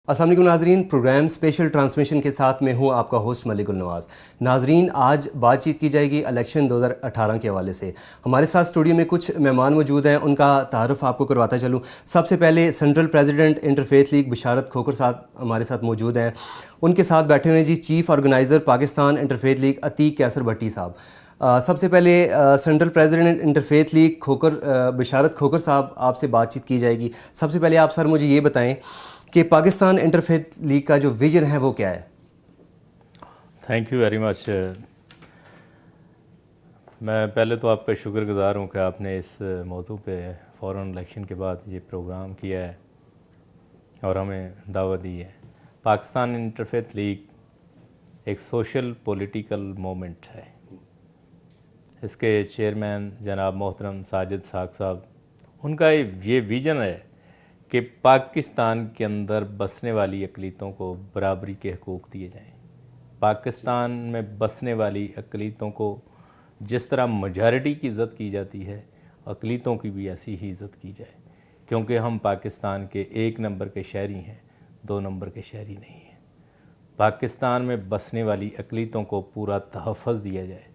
अस्सलाम वालेकुम नाजरीन, प्रोग्राम स्पेशल ट्रांसमिशन के साथ में हूँ आपका होस्ट मलिकुल नवाज़। नाजरीन, आज बातचीत की जाएगी इलेक्शन 2018 के हवाले से। हमारे साथ स्टूडियो में कुछ मेहमान मौजूद हैं, उनका तारुफ आपको करवाता चलूँ। सबसे पहले सेंट्रल प्रेसिडेंट इंटरफेथ लीग बिशारत खोखर साहब हमारे साथ मौजूद हैं। उनके साथ बैठे हुए हैं जी chief organiser Pakistan interfaith league Atiq Qaiser Bhatti साहब। सबसे पहले central president interfaith league Khokhar Basharat Khokhar साहब आपसे बातचीत की जाएगी। सबसे पहले आप सर मुझे ये बताएं कि पाकिस्तान इंटरफेथ लीग का जो विजन है वो क्या है? Thank you very much. मैं पहले तो आपका शुक्रगुजार हूँ कि आपने इस मौजू पे फ़ौरन इलेक्शन के बाद ये प्रोग्राम किया है और हमें दावत दी है। पाकिस्तान इंटरफेथ लीग एक सोशल पॉलिटिकल मूवमेंट है। इसके चेयरमैन जनाब मोहतरम साजिद साक साहब, उनका ये विज़न है कि पाकिस्तान के अंदर बसने वाली अक़लीतों को बराबरी के हकूक़ दिए जाएं। पाकिस्तान में बसने वाली अक़लीतों को जिस तरह मेजॉरिटी की इज़्ज़त की जाती है, अक़लीतों की भी ऐसी ही इज़्ज़त की जाए, क्योंकि हम पाकिस्तान के 1 नंबर के शहरी हैं, 2 नंबर के शहरी नहीं हैं। पाकिस्तान में बसने वाली अक़लीतों को पूरा तहफ़्फ़ुज़ दिया जाए।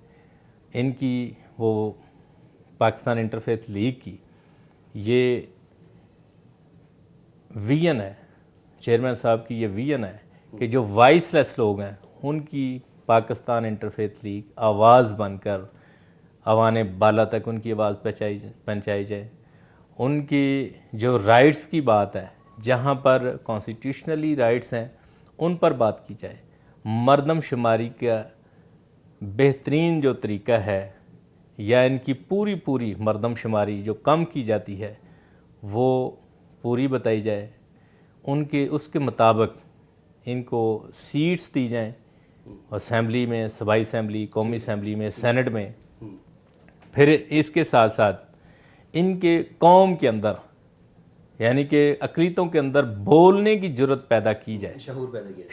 इनकी वो पाकिस्तान इंटरफेथ लीग की ये विजन है, चेयरमैन साहब की ये विजन है कि जो वॉइसलेस लोग हैं उनकी पाकिस्तान इंटरफेथ लीग आवाज़ बनकर अवाने बाला तक उनकी आवाज़ पहुँचाई जाए। उनकी जो राइट्स की बात है, जहाँ पर कॉन्स्टिट्यूशनली राइट्स हैं उन पर बात की जाए। मरदमशुमारी का बेहतरीन जो तरीका है या इनकी पूरी मरदमशुमारी जो कम की जाती है वो पूरी बताई जाए। उनके उसके मुताबिक इनको सीट्स दी जाएं असेंबली में, सूबाई असेंबली, कौमी असेंबली में, सेनेट में। फिर इसके साथ साथ इनके कौम के अंदर यानी कि अक़लीतों के अंदर बोलने की ज़रूरत पैदा की जाए,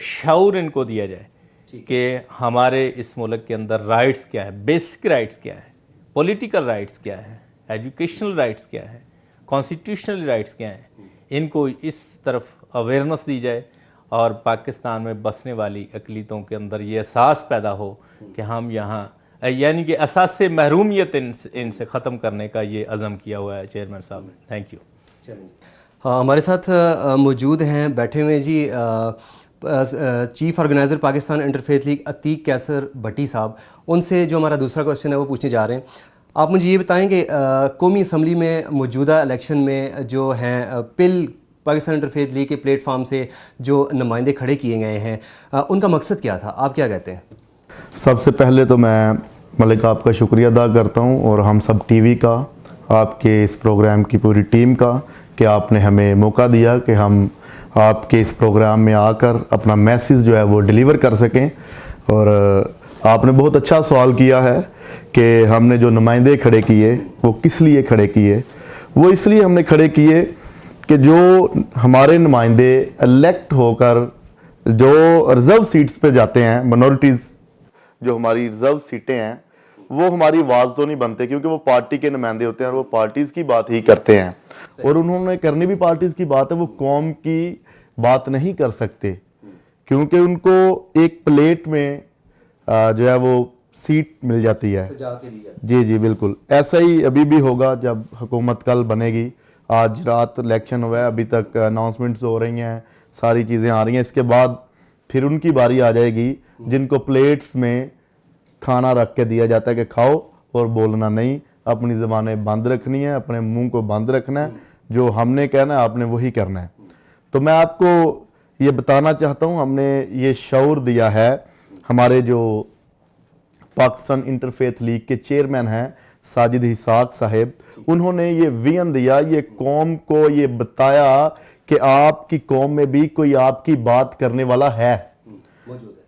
शऊर इनको दिया जाए कि हमारे इस मुल्क के अंदर राइट्स क्या है, बेसिक राइट्स क्या है, पॉलिटिकल राइट्स क्या है, एजुकेशनल राइट्स क्या है, कॉन्स्टिट्यूशनल राइट्स क्या हैं। इनको इस तरफ अवेयरनेस दी जाए और पाकिस्तान में बसने वाली अक़लीतों के अंदर ये एहसास पैदा हो कि हम यहाँ यानी कि असास से महरूमियत इनसे ख़त्म करने का ये अज़म किया हुआ है चेयरमैन साहब ने। Thank you. हमारे साथ मौजूद हैं बैठे हुए जी chief organiser Pakistan interfaith league Atiq Qaiser Bhatti साहब। उनसे जो हमारा दूसरा क्वेश्चन है वो पूछने जा रहे हैं। आप मुझे ये बताएं कि कौमी असम्बली में मौजूदा इलेक्शन में जो हैं पिल पाकिस्तान इंटरफेथ लीग के प्लेटफार्म से जो नुमाइंदे खड़े किए गए हैं, उनका मकसद क्या था? आप क्या कहते हैं? सबसे पहले तो मैं मलिक आपका शुक्रिया अदा करता हूं और हम सब टीवी का, आपके इस प्रोग्राम की पूरी टीम का, कि आपने हमें मौका दिया कि हम आपके इस प्रोग्राम में आकर अपना मैसेज जो है वो डिलीवर कर सकें। और आपने बहुत अच्छा सवाल किया है कि हमने जो नुमाइंदे खड़े किए वो किस लिए खड़े किए। वो इसलिए हमने खड़े किए कि जो हमारे नुमाइंदे इलेक्ट होकर जो रिज़र्व सीट्स पे जाते हैं, मिनॉरिटीज़ जो हमारी रिज़र्व सीटें हैं, वो हमारी आवाज़ तो नहीं बनते, क्योंकि वो पार्टी के नुमाइंदे होते हैं और वो पार्टीज़ की बात ही करते हैं। और उन्होंने करनी भी पार्टीज़ की बात है, वो कौम की बात नहीं कर सकते, क्योंकि उनको एक प्लेट में जो है वो सीट मिल जाती है। जी जी बिल्कुल, ऐसा ही अभी भी होगा जब हुकूमत कल बनेगी। आज रात इलेक्शन हुआ है, अभी तक अनाउंसमेंट्स हो रही हैं, सारी चीज़ें आ रही हैं। इसके बाद फिर उनकी बारी आ जाएगी जिनको प्लेट्स में खाना रख के दिया जाता है कि खाओ और बोलना नहीं, अपनी ज़बानें बंद रखनी है, अपने मुंह को बंद रखना है, जो हमने कहना है आपने वही करना है। तो मैं आपको ये बताना चाहता हूँ, हमने ये शऊर दिया है। हमारे जो पाकिस्तान इंटरफेथ लीग के चेयरमैन हैं साजिद साक साहब, उन्होंने ये विजन दिया, ये कौम को ये बताया कि आपकी कौम में भी कोई आपकी बात करने वाला है,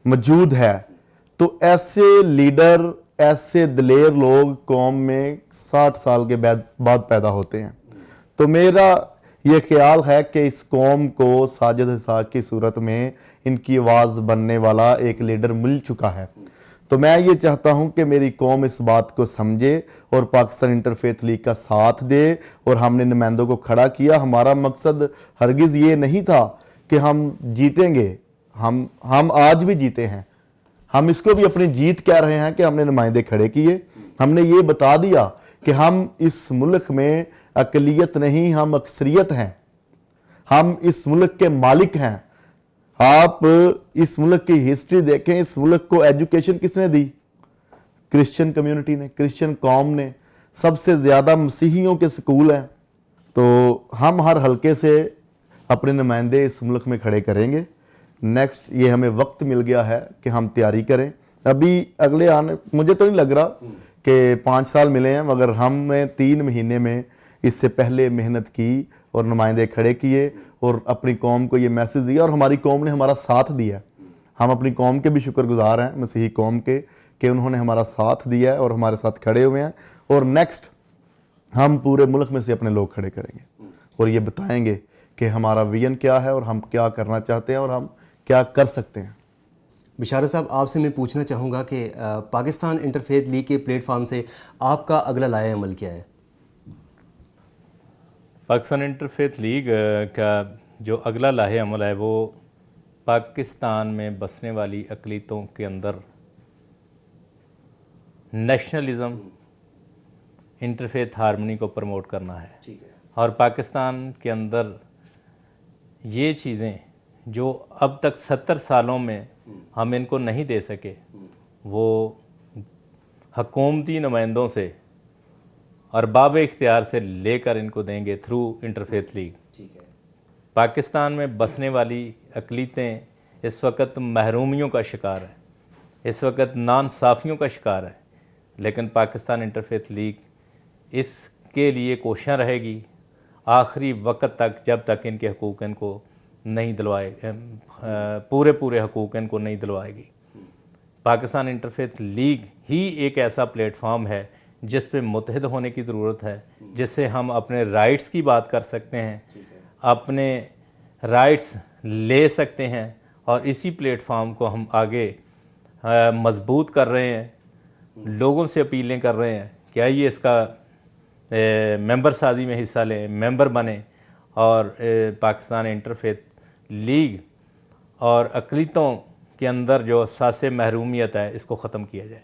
मौजूद है। तो ऐसे लीडर, ऐसे दिलेर लोग कौम में 60 साल के बाद पैदा होते हैं। तो मेरा ये ख्याल है कि इस कौम को साजिद साक की सूरत में इनकी आवाज़ बनने वाला एक लीडर मिल चुका है। तो मैं ये चाहता हूं कि मेरी कौम इस बात को समझे और पाकिस्तान इंटरफेथ लीग का साथ दे। और हमने नुमाइंदों को खड़ा किया। हमारा मकसद हरगिज़ ये नहीं था कि हम जीतेंगे, हम आज भी जीते हैं, हम इसको भी अपनी जीत कह रहे हैं कि हमने नुमाइंदे खड़े किए, हमने ये बता दिया कि हम इस मुल्क में अकलियत नहीं, हम अक्सरियत हैं, हम इस मुल्क के मालिक हैं। आप इस मुल्क की हिस्ट्री देखें, इस मुल्क को एजुकेशन किसने दी? क्रिश्चियन कम्युनिटी ने, क्रिश्चियन कौम ने, सबसे ज़्यादा मसीहियों के स्कूल हैं। तो हम हर हलके से अपने नुमाइंदे इस मुल्क में खड़े करेंगे। नेक्स्ट ये हमें वक्त मिल गया है कि हम तैयारी करें। अभी अगले आने, मुझे तो नहीं लग रहा कि 5 साल मिले हैं, मगर हमने 3 महीने में इससे पहले मेहनत की और नुमाइंदे खड़े किए और अपनी कौम को ये मैसेज दिया, और हमारी कौम ने हमारा साथ दिया। हम अपनी कौम के भी शुक्रगुजार हैं, मसीही कौम के, कि उन्होंने हमारा साथ दिया है और हमारे साथ खड़े हुए हैं। और नेक्स्ट हम पूरे मुल्क में से अपने लोग खड़े करेंगे और ये बताएंगे कि हमारा विजन क्या है और हम क्या करना चाहते हैं और हम क्या कर सकते हैं। बिशारत साहब, आपसे मैं पूछना चाहूँगा कि पाकिस्तान इंटरफेथ लीग के प्लेटफॉर्म से आपका अगला लाया अमल क्या है? पाकिस्तान इंटरफेथ लीग का जो अगला लाहे अमल है वो पाकिस्तान में बसने वाली अक़लियतों के अंदर नेशनलिज़म, इंटरफेथ हारमनी को प्रमोट करना है। और पाकिस्तान के अंदर ये चीज़ें जो अब तक 70 सालों में हम इनको नहीं दे सके, वो हकूमती नुमाइंदों से और बाब इख्तियार से लेकर इनको देंगे थ्रू इंटरफेथ लीग। पाकिस्तान में बसने वाली अक़लियतें इस वक्त महरूमियों का शिकार है, इस वक्त नाइंसाफ़ियों का शिकार है, लेकिन पाकिस्तान इंटरफेथ लीग इसके लिए कोशिश रहेगी आखिरी वक्त तक, जब तक इनके हकूक़ इनको नहीं दिलवाए, पूरे हकूक़ इनको नहीं दिलवाएगी। पाकिस्तान इंटरफेथ लीग ही एक ऐसा प्लेटफॉर्म है जिस पे मुत्तहिद होने की ज़रूरत है, जिससे हम अपने राइट्स की बात कर सकते हैं, अपने राइट्स ले सकते हैं, और इसी प्लेटफॉर्म को हम आगे मजबूत कर रहे हैं, लोगों से अपीलें कर रहे हैं कि आइए इसका मेंबर साजी में हिस्सा लें, मेंबर बने और पाकिस्तान इंटरफेथ लीग और अक़लियतों के अंदर जो सासे महरूमियत है इसको ख़त्म किया जाए।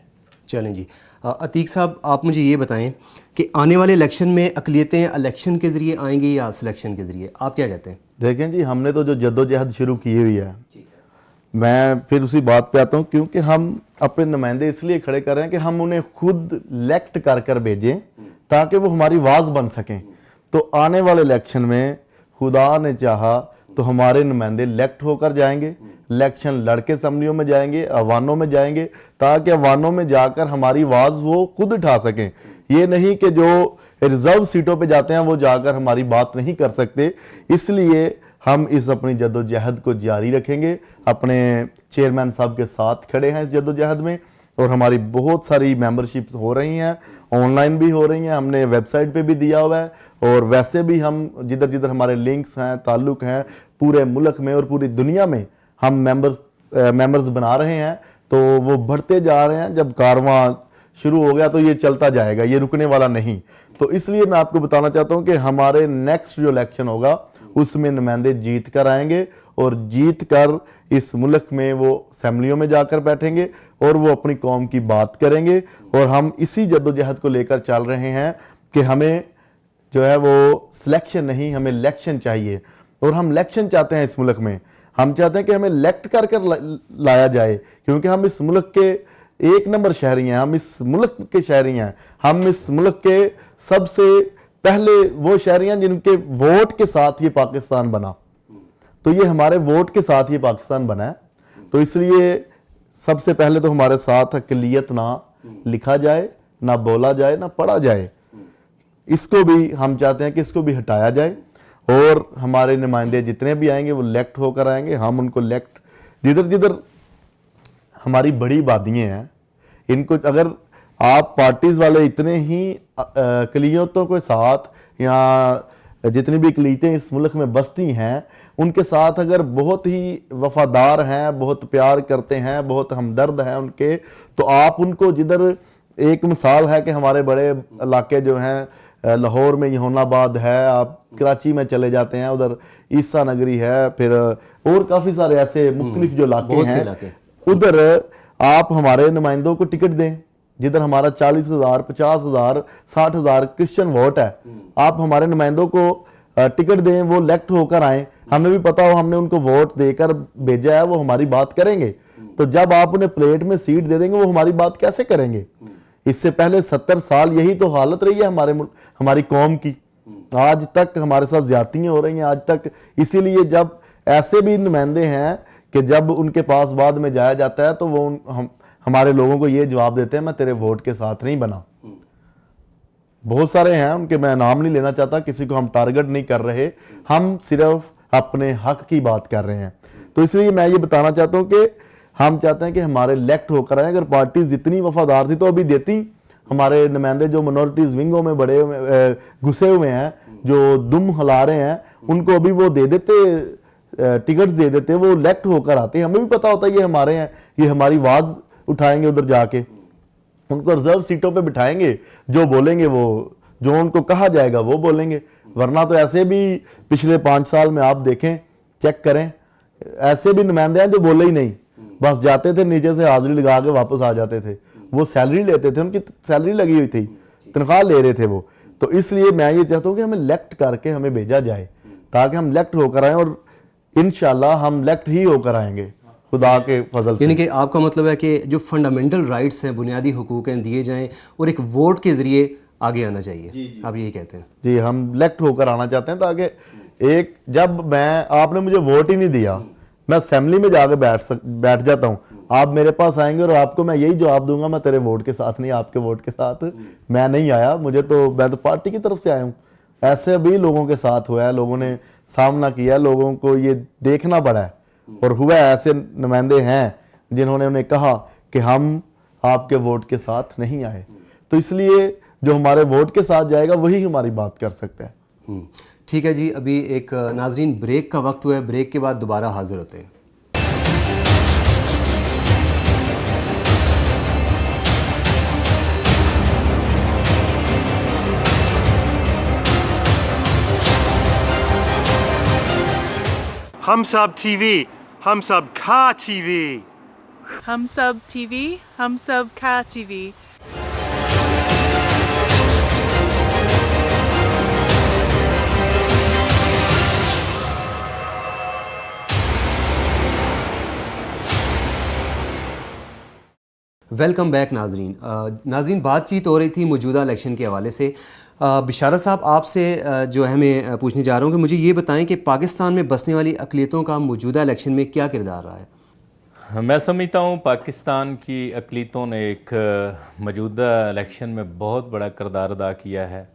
चलें जी। अतीक साहब, आप मुझे ये बताएं कि आने वाले इलेक्शन में अक़लियतें इलेक्शन के ज़रिए आएंगी या सिलेक्शन के ज़रिए, आप क्या कहते हैं? देखें जी, हमने तो जो जद्दोजहद शुरू की हुई है, मैं फिर उसी बात पे आता हूँ, क्योंकि हम अपने नुमाइंदे इसलिए खड़े कर रहे हैं कि हम उन्हें खुद इलेक्ट कर कर भेजें ताकि वो हमारी आवाज़ बन सकें। तो आने वाले इलेक्शन में खुदा ने चाहा तो हमारे नुमाइंदे इलेक्ट होकर जाएंगे, इलेक्शन लड़के असम्बलियों में जाएंगे, अवानों में जाएंगे, ताकि अवानों में जाकर हमारी आवाज़ वो खुद उठा सकें। ये नहीं कि जो रिजर्व सीटों पे जाते हैं वो जाकर हमारी बात नहीं कर सकते। इसलिए हम इस अपनी जद्दोजहद को जारी रखेंगे, अपने चेयरमैन साहब के साथ खड़े हैं इस जद्दोजहद में, और हमारी बहुत सारी मेंबरशिप्स हो रही हैं, ऑनलाइन भी हो रही हैं, हमने वेबसाइट पे भी दिया हुआ है, और वैसे भी हम जिधर जिधर हमारे लिंक्स हैं, ताल्लुक़ हैं, पूरे मुल्क में और पूरी दुनिया में हम मेंबर्स बना रहे हैं, तो वो बढ़ते जा रहे हैं। जब कारवां शुरू हो गया तो ये चलता जाएगा, ये रुकने वाला नहीं। तो इसलिए मैं आपको बताना चाहता हूँ कि हमारे नेक्स्ट जो इलेक्शन होगा उसमें नुमाइंदे जीत कर आएंगे, और जीत कर इस मुल्क में वो असम्बलियों में जाकर बैठेंगे और वो अपनी कौम की बात करेंगे। और हम इसी जद्दोजहद को लेकर चल रहे हैं कि हमें जो है वो सिलेक्शन नहीं, हमें इलेक्शन चाहिए, और हम इलेक्शन चाहते हैं इस मुल्क में। हम चाहते हैं कि हमें इलेक्ट कर कर लाया जाए, क्योंकि हम इस मुल्क के 1 नंबर शहरी हैं, हम इस मुल्क के शहरी हैं, हम इस मुल्क के सबसे पहले वो शहरी हैं जिनके वोट के साथ ये पाकिस्तान बना। तो ये हमारे वोट के साथ ये पाकिस्तान बना है। तो इसलिए सबसे पहले तो हमारे साथ अक़लियत ना लिखा जाए, ना बोला जाए, ना पढ़ा जाए। इसको भी हम चाहते हैं कि इसको भी हटाया जाए, और हमारे नुमाइंदे जितने भी आएंगे वो इलेक्ट होकर आएंगे। हम उनको इलेक्ट, जिधर जिधर हमारी बड़ी वादियाँ हैं, इनको अगर आप पार्टीज़ वाले इतने ही अक़लियतों के साथ, या जितनी भी अक़लियतें इस मुल्क में बसती हैं, उनके साथ अगर बहुत ही वफादार हैं, बहुत प्यार करते हैं, बहुत हमदर्द हैं उनके, तो आप उनको जिधर, एक मिसाल है कि हमारे बड़े इलाके जो हैं लाहौर में यहोनाबाद है, आप कराची में चले जाते हैं, उधर ईसा नगरी है, फिर और काफ़ी सारे ऐसे मुख्तलिफ जो इलाके हैं, उधर आप हमारे नुमाइंदों को टिकट दें। जिधर हमारा 40,000, 50,000, 60,000 क्रिश्चियन वोट है, आप हमारे नुमाइंदों को टिकट दें, वो इलेक्ट होकर आए, हमें भी पता हो हमने उनको वोट देकर भेजा है, वो हमारी बात करेंगे। तो जब आप उन्हें प्लेट में सीट दे देंगे, वो हमारी बात कैसे करेंगे? इससे पहले 70 साल यही तो हालत रही है हमारी कौम की। आज तक हमारे साथ ज्यादतियां हो रही हैं आज तक। इसीलिए जब ऐसे भी नुमाइंदे हैं कि जब उनके पास बाद में जाया जाता है तो वो हमारे लोगों को ये जवाब देते हैं, मैं तेरे वोट के साथ नहीं बना। बहुत सारे हैं, उनके मैं नाम नहीं लेना चाहता, किसी को हम टारगेट नहीं कर रहे, हम सिर्फ अपने हक की बात कर रहे हैं। तो इसलिए मैं ये बताना चाहता हूं कि हम चाहते हैं कि हमारे इलेक्ट होकर आए। अगर पार्टी जितनी वफादार थी तो अभी देती। हमारे नुमाइंदे जो मिनोरिटीज विंगों में बड़े घुसे हुए हैं, जो दुम हिला रहे हैं, उनको अभी वो दे देते, टिकट्स दे देते, वो इलेक्ट होकर आते। हमें भी पता होता है ये हमारे हैं, ये हमारी आवाज उठाएंगे, उधर जाके उनको रिजर्व सीटों पे बिठाएंगे, जो बोलेंगे वो, जो उनको कहा जाएगा वो बोलेंगे। वरना तो ऐसे भी पिछले 5 साल में आप देखें, चेक करें, ऐसे भी नुमाइंदे हैं जो बोले ही नहीं, बस जाते थे नीचे से हाजिरी लगा के वापस आ जाते थे। वो सैलरी लेते थे, उनकी सैलरी लगी हुई थी, तनख्वाह ले रहे थे वो। तो इसलिए मैं ये चाहता हूँ कि हमें इलेक्ट करके हमें भेजा जाए, ताकि हम इलेक्ट होकर आए, और इंशाल्लाह हम इलेक्ट ही होकर आएंगे खुदा के फजल से। यानी कि आपका मतलब है कि जो फंडामेंटल राइट्स हैं, बुनियादी हुकूक हैं, दिए जाएं और एक वोट के जरिए आगे आना चाहिए। आप यही कहते हैं? जी, हम इलेक्ट होकर आना चाहते हैं, ताकि एक जब आपने मुझे वोट ही नहीं दिया, मैं असेंबली में जाकर बैठ जाता हूँ, आप मेरे पास आएंगे और आपको मैं यही जवाब दूंगा, मैं तेरे वोट के साथ नहीं, आपके वोट के साथ मैं नहीं आया, मैं तो पार्टी की तरफ से आया हूँ। ऐसे भी लोगों के साथ हुआ है, लोगों ने सामना किया, लोगों को ये देखना पड़ा है, और हुआ ऐसे नुमाइंदे हैं जिन्होंने उन्हें कहा कि हम आपके वोट के साथ नहीं आए। तो इसलिए जो हमारे वोट के साथ जाएगा वही हमारी बात कर सकता है। ठीक है जी, अभी एक नाजरीन ब्रेक का वक्त हुआ है, ब्रेक के बाद दोबारा हाजिर होते हैं। हम सब टीवी, हम सब खा टीवी, हम सब टीवी, हम सब खा टीवी। वेलकम बैक नाजरीन। नाजरीन, बातचीत हो रही थी मौजूदा इलेक्शन के हवाले से। बिशारत साहब, आपसे जो है मैं पूछने जा रहा हूँ कि मुझे ये बताएं कि पाकिस्तान में बसने वाली अक़लियतों का मौजूदा इलेक्शन में क्या किरदार रहा है? मैं समझता हूँ पाकिस्तान की अक़लियतों ने एक मौजूदा इलेक्शन में बहुत बड़ा किरदार अदा किया है,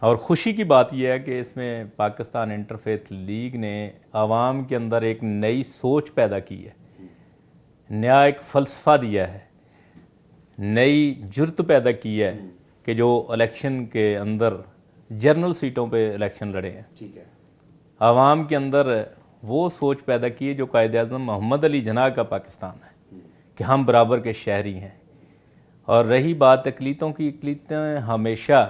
और ख़ुशी की बात यह है कि इसमें पाकिस्तान इंटरफेथ लीग ने आवाम के अंदर एक नई सोच पैदा की है, नया एक फ़लसफ़ा दिया है, नई जुर्त पैदा की है कि जो इलेक्शन के अंदर जनरल सीटों पे इलेक्शन लड़े हैं। ठीक है। आवाम के अंदर वो सोच पैदा की है जो कायद-ए-आज़म मोहम्मद अली जिन्ना का पाकिस्तान है, कि हम बराबर के शहरी हैं। और रही बात अक़लियतों की, अक़लियतें हमेशा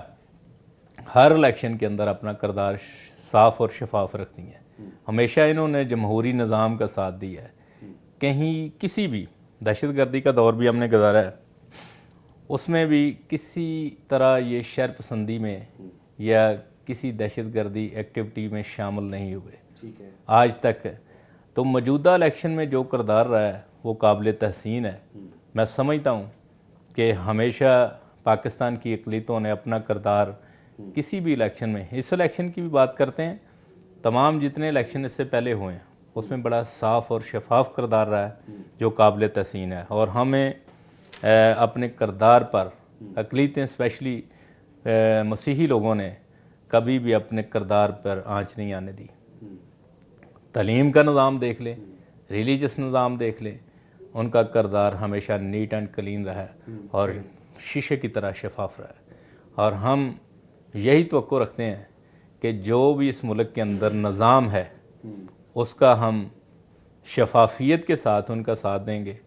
हर इलेक्शन के अंदर अपना किरदार साफ़ और शफाफ रखती हैं। हमेशा इन्होंने जमहूरी निज़ाम का साथ दिया है। कहीं किसी भी दहशतगर्दी का दौर भी हमने गुजारा है, उसमें भी किसी तरह ये शर पसंदी में या किसी दहशतगर्दी एक्टिविटी में शामिल नहीं हुए। ठीक है। आज तक तो मौजूदा इलेक्शन में जो किरदार रहा है वो काबिल तहसीन है। मैं समझता हूँ कि हमेशा पाकिस्तान की अक़लियतों ने अपना किरदार किसी भी इलेक्शन में, इस इलेक्शन की भी बात करते हैं, तमाम जितने इलेक्शन इससे पहले हुए हैं उसमें बड़ा साफ़ और शफाफ किरदार रहा है जो काबिल तहसीन है। और हमें अपने किरदार पर अक़लियतें, स्पेशली मसीही लोगों ने कभी भी अपने किरदार पर आँच नहीं आने दी। तालीम का निज़ाम देख लें, रिलीजियस निज़ाम देख लें, उनका किरदार हमेशा नीट एंड क्लीन रहा है और शीशे की तरह शफाफ रहा है। और हम यही तवक्को रखते हैं कि जो भी इस मुल्क के अंदर निज़ाम है उसका हम शफाफियत के साथ उनका साथ देंगे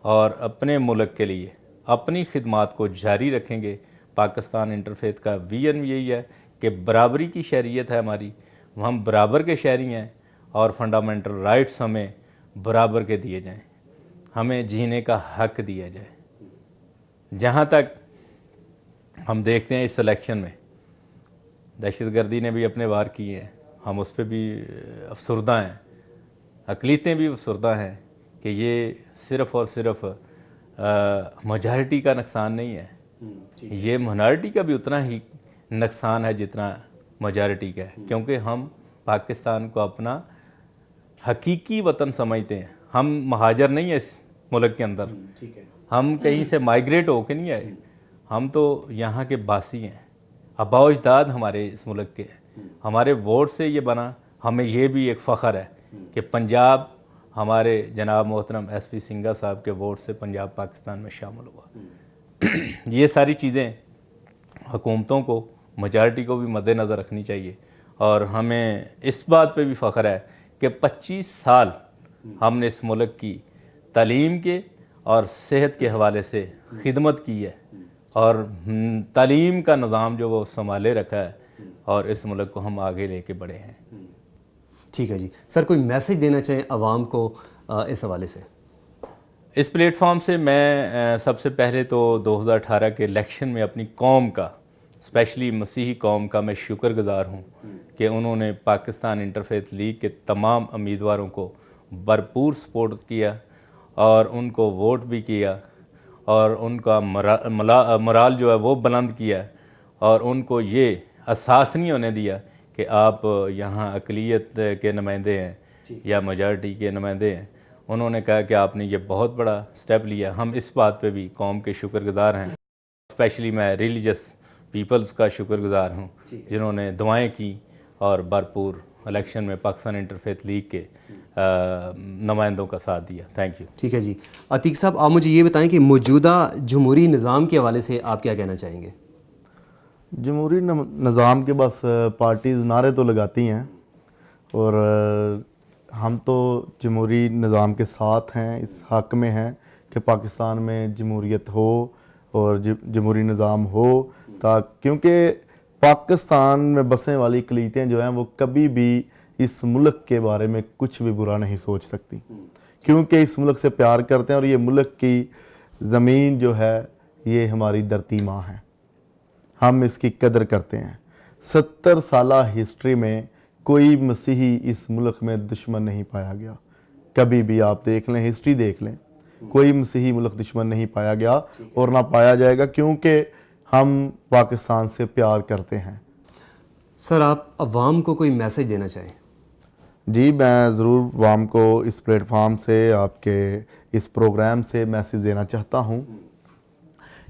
और अपने मुल्क के लिए अपनी खिदमात को जारी रखेंगे, पाकिस्तान इंटरफेथ का विजन यही है कि बराबरी की शरीयत है हमारी, हम बराबर के शहरी हैं और फंडामेंटल राइट्स हमें बराबर के दिए जाएं, हमें जीने का हक दिया जाए। जहाँ तक हम देखते हैं इस इलेक्शन में दहशतगर्दी ने भी अपने वार किए हैं, हम उस पर भी अफसरदा हैं, अक़लीतें भी अफसरदा हैं कि ये सिर्फ़ और सिर्फ मेजॉरिटी का नुकसान नहीं है, ये माइनॉरिटी का भी उतना ही नुकसान है जितना मेजॉरिटी का है, क्योंकि हम पाकिस्तान को अपना हकीकी वतन समझते हैं। हम महाजर नहीं है इस मुल्क के अंदर, हम कहीं से माइग्रेट होके नहीं आए, हम तो यहाँ के बासी हैं, आबाओ अजदाद हमारे इस मुल्क के हैं, हमारे वोट से ये बना। हमें ये भी एक फ़ख्र है कि पंजाब हमारे जनाब मोहतरम SP सिंघा साहब के वोट से पंजाब पाकिस्तान में शामिल हुआ। ये सारी चीज़ें हुकूमतों को, मेजॉरिटी को भी मद्देनज़र रखनी चाहिए और हमें इस बात पे भी फ़ख्र है कि 25 साल हमने इस मुल्क की तालीम के और सेहत के हवाले से खिदमत की है और तालीम का निज़ाम जो वो संभाले रखा है और इस मुल्क को हम आगे लेके बढ़े हैं। ठीक है जी सर, कोई मैसेज देना चाहें आवाम को इस हवाले से? इस प्लेटफॉर्म से मैं सबसे पहले तो 2018 के इलेक्शन में अपनी कौम का, स्पेशली मसीही कौम का मैं शुक्रगुज़ार हूँ कि उन्होंने पाकिस्तान इंटरफेथ लीग के तमाम उम्मीदवारों को भरपूर सपोर्ट किया और उनको वोट भी किया और उनका मोराल जो है वो बुलंद किया और उनको ये एहसास नहीं होने दिया कि आप यहाँ अक़लियत के नुमाइंदे हैं या मेजॉरिटी के नुमाइंदे हैं। उन्होंने कहा कि आपने ये बहुत बड़ा स्टेप लिया। हम इस बात पे भी कौम के शुक्रगुज़ार हैं, स्पेशली मैं रिलीजियस पीपल्स का शुक्रगुज़ार हूँ जिन्होंने दुआएं की और भरपूर इलेक्शन में पाकिस्तान इंटरफेथ लीग के नुमाइंदों का साथ दिया। Thank you. ठीक है जी। अतीक साहब, आप मुझे ये बताएं कि मौजूदा जमहूरी निज़ाम के हवाले से आप क्या कहना चाहेंगे? जमहूरी निज़ाम के बस पार्टीज़ नारे तो लगाती हैं और हम तो जमहूरी निज़ाम के साथ हैं, इस हक़ में हैं कि पाकिस्तान में जमहूरियत हो और जमहूरी निज़ाम हो, क्योंकि पाकिस्तान में बसने वाली अक़लीतें जो हैं वो कभी भी इस मुल्क के बारे में कुछ भी बुरा नहीं सोच सकती, क्योंकि इस मुल्क से प्यार करते हैं और ये मुल्क की ज़मीन जो है ये हमारी धरती माँ है, हम इसकी कदर करते हैं। 70 साला हिस्ट्री में कोई मसीही इस मुल्क में दुश्मन नहीं पाया गया, कभी भी आप देख लें, हिस्ट्री देख लें, कोई मसीही मुल्क दुश्मन नहीं पाया गया और ना पाया जाएगा, क्योंकि हम पाकिस्तान से प्यार करते हैं। सर, आप अवाम को कोई मैसेज देना चाहें? जी, मैं ज़रूर अवाम को इस प्लेटफार्म से, आपके इस प्रोग्राम से मैसेज देना चाहता हूँ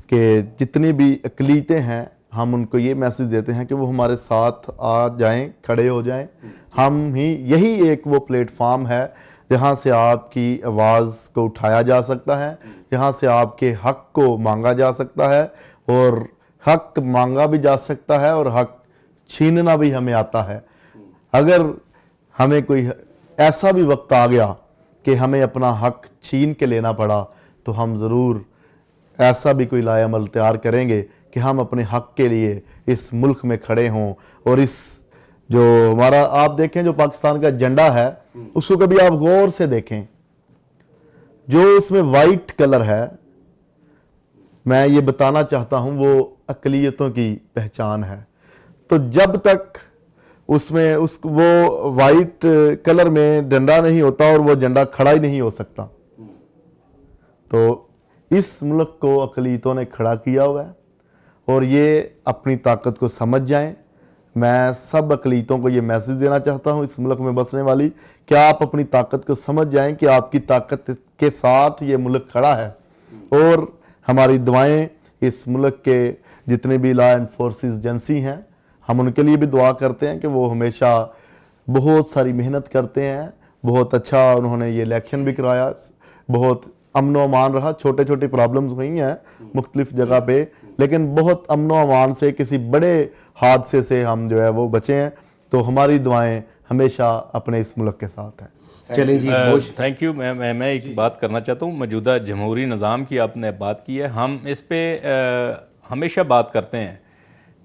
कि जितनी भी अक़लीतें हैं हम उनको ये मैसेज देते हैं कि वो हमारे साथ आ जाएं, खड़े हो जाएं। हम ही यही एक वो प्लेटफार्म है जहाँ से आपकी आवाज़ को उठाया जा सकता है, जहाँ से आपके हक़ को मांगा जा सकता है और हक़ मांगा भी जा सकता है और हक़ छीनना भी हमें आता है। अगर हमें कोई ऐसा भी वक्त आ गया कि हमें अपना हक़ छीन के लेना पड़ा तो हम ज़रूर ऐसा भी कोई लाएअमल तैयार करेंगे कि हम अपने हक़ के लिए इस मुल्क में खड़े हों। और इस जो हमारा आप देखें जो पाकिस्तान का झंडा है उसको कभी आप गौर से देखें, जो उसमें वाइट कलर है, मैं ये बताना चाहता हूँ वो अक़लियतों की पहचान है। तो जब तक उसमें वो वाइट कलर में झंडा नहीं होता और वो झंडा खड़ा ही नहीं हो सकता। तो इस मुल्क को अक़लियतों ने खड़ा किया हुआ है और ये अपनी ताकत को समझ जाएं। मैं सब अक़लियतों को ये मैसेज देना चाहता हूँ इस मुल्क में बसने वाली, कि आप अपनी ताकत को समझ जाएं कि आपकी ताकत के साथ ये मुल्क खड़ा है और हमारी दुआएं इस मुल्क के जितने भी लॉ एंड फोर्सेस एजेंसी हैं हम उनके लिए भी दुआ करते हैं कि वो हमेशा बहुत सारी मेहनत करते हैं। बहुत अच्छा उन्होंने ये इलेक्शन भी कराया, बहुत अमन व अमान रहा। छोटे छोटे प्रॉब्लम्स हुई हैं मुख्तलिफ जगह पे, लेकिन बहुत अमन व अमान से, किसी बड़े हादसे से हम जो है वो बचे हैं। तो हमारी दुआएं हमेशा अपने इस मुल्क के साथ हैं। चलें जी, थैंक यू। मैं एक बात करना चाहता हूँ, मौजूदा जमहूरी निज़ाम की आपने बात की है, हम इस पे हमेशा बात करते हैं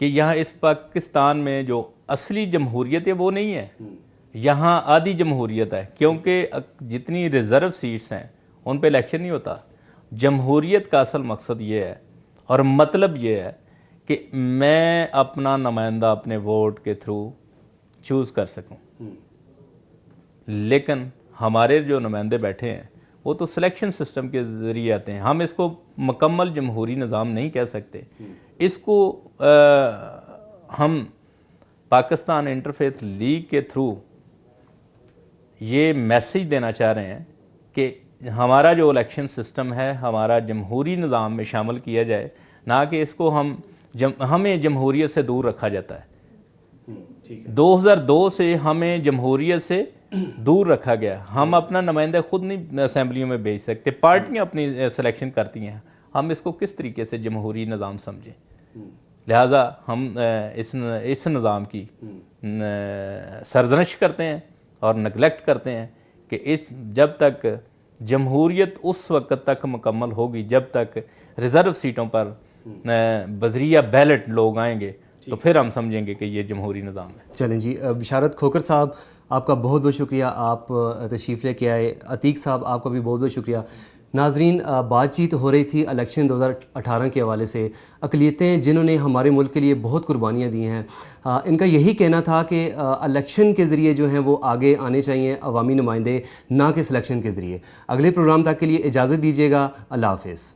कि यहाँ इस पाकिस्तान में जो असली जमहूरियत है वो नहीं है, यहाँ आधी जमहूरियत है, क्योंकि जितनी रिज़र्व सीट्स हैं उन पे इलेक्शन नहीं होता। जमहूरियत का असल मकसद ये है और मतलब ये है कि मैं अपना नुमाइंदा अपने वोट के थ्रू चूज़ कर सकूं। लेकिन हमारे जो नुमाइंदे बैठे हैं वो तो सिलेक्शन सिस्टम के ज़रिए आते हैं। हम इसको मुकम्मल जमहूरी निज़ाम नहीं कह सकते। इसको हम पाकिस्तान इंटरफेथ लीग के थ्रू ये मैसेज देना चाह रहे हैं कि हमारा जो इलेक्शन सिस्टम है हमारा जमहूरी निज़ाम में शामिल किया जाए, ना कि इसको हमें जमहूरियत से दूर रखा जाता है। 2002 से हमें जमहूरियत से दूर रखा गया। हम अपना नुमाइंदा खुद नहीं असम्बलियों में भेज सकते, पार्टियां अपनी सिलेक्शन करती हैं। हम इसको किस तरीके से जमहूरी निज़ाम समझें? लिहाजा हम इस निज़ाम की सरजनश करते हैं और नेगलेक्ट करते हैं कि जब तक जमहूरियत उस वक्त तक मुकम्मल होगी जब तक रिज़र्व सीटों पर बजरिया बैलेट लोग आएंगे, तो फिर हम समझेंगे कि ये जमहूरी निज़ाम है। चलें जी, बिशारत खोकर साहब आपका बहुत बहुत शुक्रिया, आप तशरीफ़ लेके आए। अतीक साहब आपका भी बहुत बहुत शुक्रिया। नाजरीन, बातचीत हो रही थी इलेक्शन 2018 के हवाले से। अक़लियतें जिन्होंने हमारे मुल्क के लिए बहुत कुर्बानियाँ दी हैं, इनका यही कहना था कि इलेक्शन के ज़रिए जो हैं वो आगे आने चाहिए अवामी नुमाइंदे, ना कि सिलेक्शन के ज़रिए। अगले प्रोग्राम तक के लिए इजाज़त दीजिएगा। अल्लाह हाफ़िज़।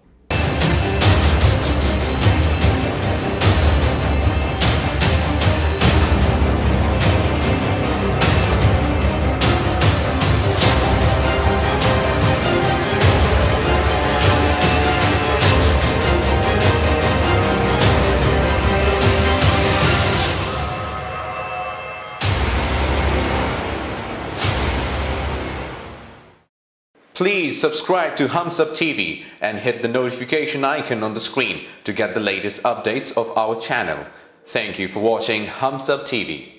Please subscribe to Hums Up TV and hit the notification icon on the screen to get the latest updates of our channel. Thank you for watching Hums Up TV.